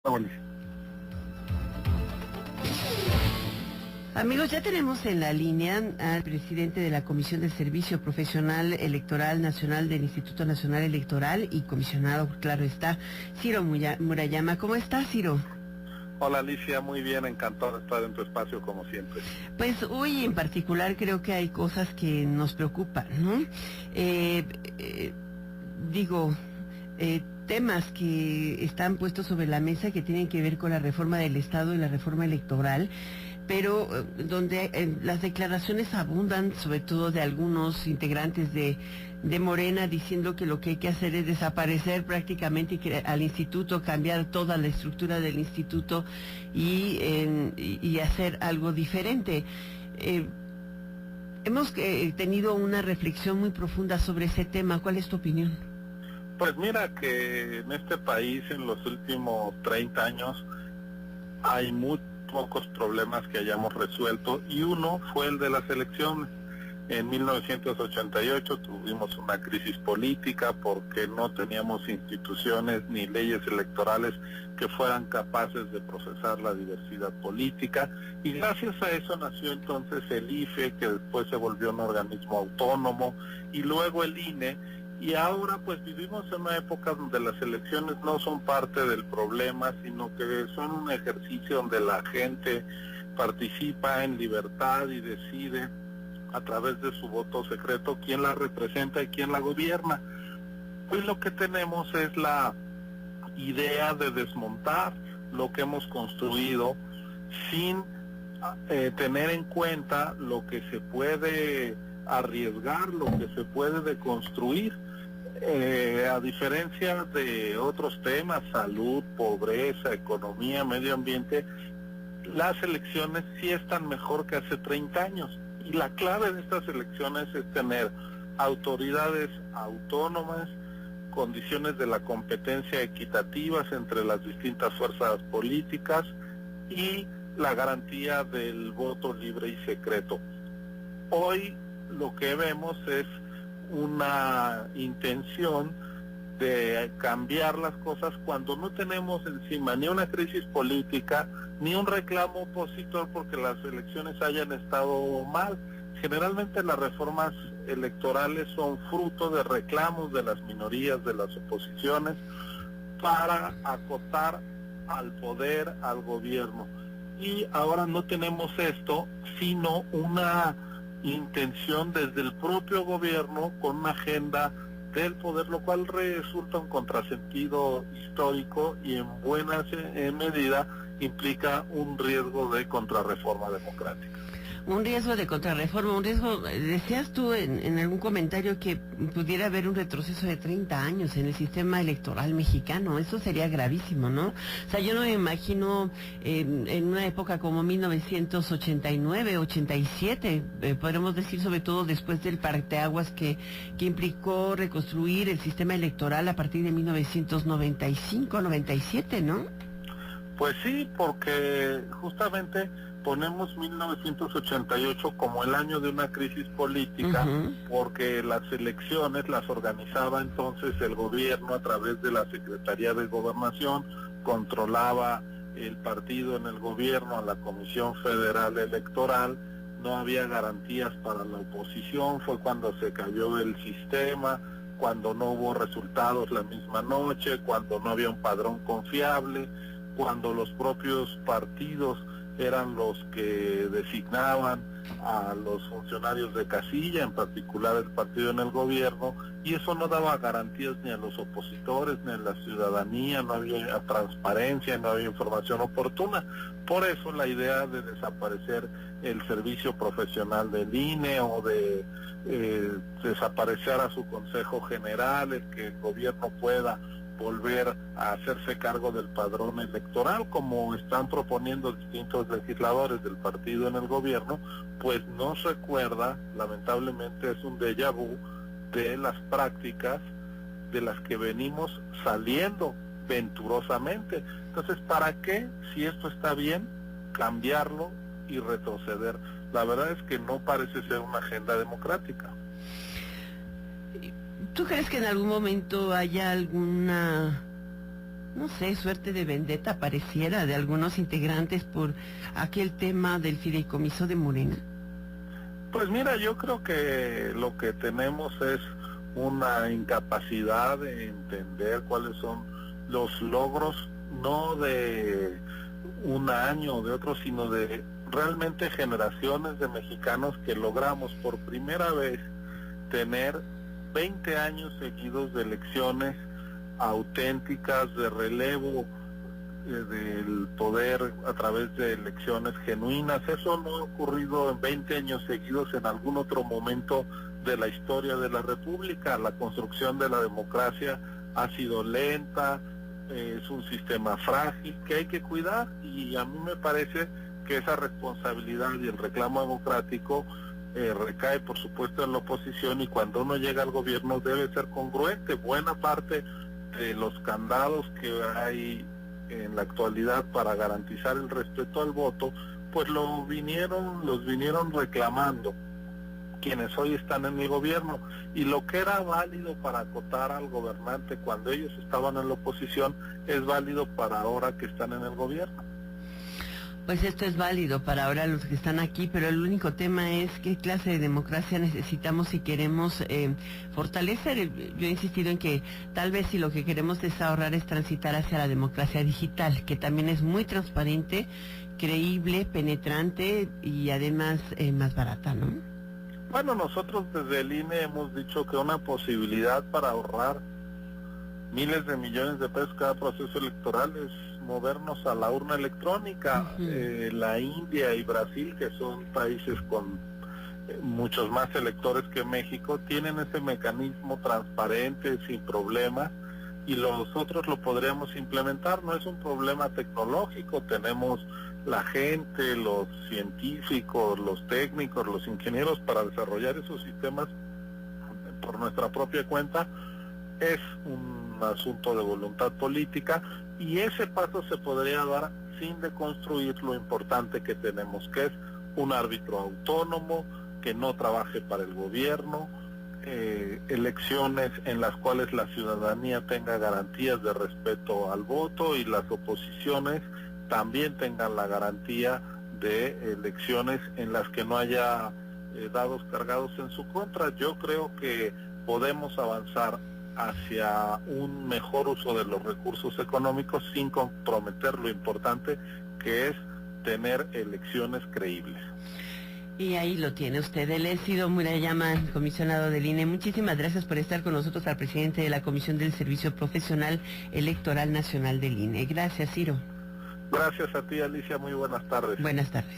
Bueno, Amigos, ya tenemos en la línea al presidente de la Comisión del Servicio Profesional Electoral Nacional del Instituto Nacional Electoral y comisionado, claro está, Ciro Murayama. ¿Cómo está, Ciro? hola Alicia, muy bien, encantado de estar en tu espacio como siempre. Pues hoy en particular creo que hay cosas que nos preocupan, ¿no? Eh, eh, digo, temas que están puestos sobre la mesa que tienen que ver con la reforma del Estado y la reforma electoral, pero donde las declaraciones abundan, sobre todo de algunos integrantes de Morena, diciendo que lo que hay que hacer es desaparecer prácticamente al instituto, cambiar toda la estructura del instituto y hacer algo diferente. Eh, Hemos tenido una reflexión muy profunda sobre ese tema. ¿Cuál es tu opinión? Pues mira que en este país en los últimos 30 años hay muy pocos problemas que hayamos resuelto y uno fue el de las elecciones. En 1988 tuvimos una crisis política porque no teníamos instituciones ni leyes electorales que fueran capaces de procesar la diversidad política y gracias a eso nació entonces el IFE, que después se volvió un organismo autónomo, y luego el INE, y ahora pues vivimos en una época donde las elecciones no son parte del problema, sino que son un ejercicio donde la gente participa en libertad y decide a través de su voto secreto quién la representa y quién la gobierna. Pues lo que tenemos es la idea de desmontar lo que hemos construido sin tener en cuenta lo que se puede arriesgar, lo que se puede deconstruir. A diferencia de otros temas, salud, pobreza, economía, medio ambiente, las elecciones sí están mejor que hace 30 años. Y la clave de estas elecciones es tener autoridades autónomas, condiciones de la competencia equitativas entre las distintas fuerzas políticas y la garantía del voto libre y secreto. Hoy lo que vemos es una intención de cambiar las cosas cuando no tenemos encima ni una crisis política ni un reclamo opositor porque las elecciones hayan estado mal. Generalmente las reformas electorales son fruto de reclamos de las minorías, de las oposiciones, para acotar al poder, al gobierno. Y ahora no tenemos esto, sino una intención desde el propio gobierno con una agenda del poder, lo cual resulta un contrasentido histórico y en buena medida implica un riesgo de contrarreforma democrática. Un riesgo de contrarreforma, un riesgo, decías tú en algún comentario que pudiera haber un retroceso de 30 años en el sistema electoral mexicano. Eso sería gravísimo, ¿no? O sea, yo no me imagino en una época como 1989, 87, podremos decir, sobre todo después del parteaguas que implicó reconstruir el sistema electoral a partir de 1995, 97, ¿no? Pues sí, porque justamente ponemos 1988 como el año de una crisis política, porque las elecciones las organizaba entonces el gobierno a través de la Secretaría de Gobernación, controlaba el partido en el gobierno a la Comisión Federal Electoral, no había garantías para la oposición, fue cuando se cayó el sistema, cuando no hubo resultados la misma noche, cuando no había un padrón confiable, cuando los propios partidos eran los que designaban a los funcionarios de casilla, en particular el partido en el gobierno, y eso no daba garantías ni a los opositores ni a la ciudadanía, no había transparencia, no había información oportuna. Por eso la idea de desaparecer el servicio profesional del INE o de desaparecer a su Consejo General, el que el gobierno pueda volver a hacerse cargo del padrón electoral, como están proponiendo distintos legisladores del partido en el gobierno, pues no se recuerda, lamentablemente es un déjà vu de las prácticas de las que venimos saliendo venturosamente. Entonces, ¿para qué, si esto está bien, cambiarlo y retroceder? La verdad es que no parece ser una agenda democrática. ¿Tú crees que en algún momento haya alguna no sé, suerte de vendetta pareciera de algunos integrantes por aquel tema del fideicomiso de Morena? Pues mira, yo creo que lo que tenemos es una incapacidad de entender cuáles son los logros, no de un año o de otro, sino de realmente generaciones de mexicanos que logramos por primera vez tener 20 años seguidos de elecciones auténticas, de relevo del poder a través de elecciones genuinas. Eso no ha ocurrido en 20 años seguidos en algún otro momento de la historia de la República. La construcción de la democracia ha sido lenta, es un sistema frágil que hay que cuidar, y a mí me parece que esa responsabilidad y el reclamo democrático recae por supuesto en la oposición, y cuando uno llega al gobierno debe ser congruente. Buena parte de los candados que hay en la actualidad para garantizar el respeto al voto, pues los vinieron reclamando quienes hoy están en el gobierno, y lo que era válido para acotar al gobernante cuando ellos estaban en la oposición es válido para ahora que están en el gobierno. Pues esto es válido para ahora los que están aquí, pero el único tema es qué clase de democracia necesitamos si queremos fortalecer. Yo he insistido en que tal vez si lo que queremos es ahorrar es transitar hacia la democracia digital, que también es muy transparente, creíble, penetrante y además más barata, ¿no? Bueno, nosotros desde el INE hemos dicho que una posibilidad para ahorrar miles de millones de pesos cada proceso electoral es movernos a la urna electrónica. La India y Brasil, que son países con muchos más electores que México, tienen ese mecanismo transparente, sin problemas, y nosotros lo podríamos implementar. No es un problema tecnológico, tenemos la gente, los científicos, los técnicos, los ingenieros para desarrollar esos sistemas por nuestra propia cuenta. Es un asunto de voluntad política, y ese paso se podría dar sin deconstruir lo importante que tenemos, que es un árbitro autónomo, que no trabaje para el gobierno, elecciones en las cuales la ciudadanía tenga garantías de respeto al voto y las oposiciones también tengan la garantía de elecciones en las que no haya dados cargados en su contra. Yo creo que podemos avanzar hacia un mejor uso de los recursos económicos sin comprometer lo importante que es tener elecciones creíbles. Y ahí lo tiene usted, Elécido Murayama, comisionado del INE. Muchísimas gracias por estar con nosotros, al presidente de la Comisión del Servicio Profesional Electoral Nacional del INE. Gracias, Ciro. Gracias a ti, Alicia, muy buenas tardes. Buenas tardes.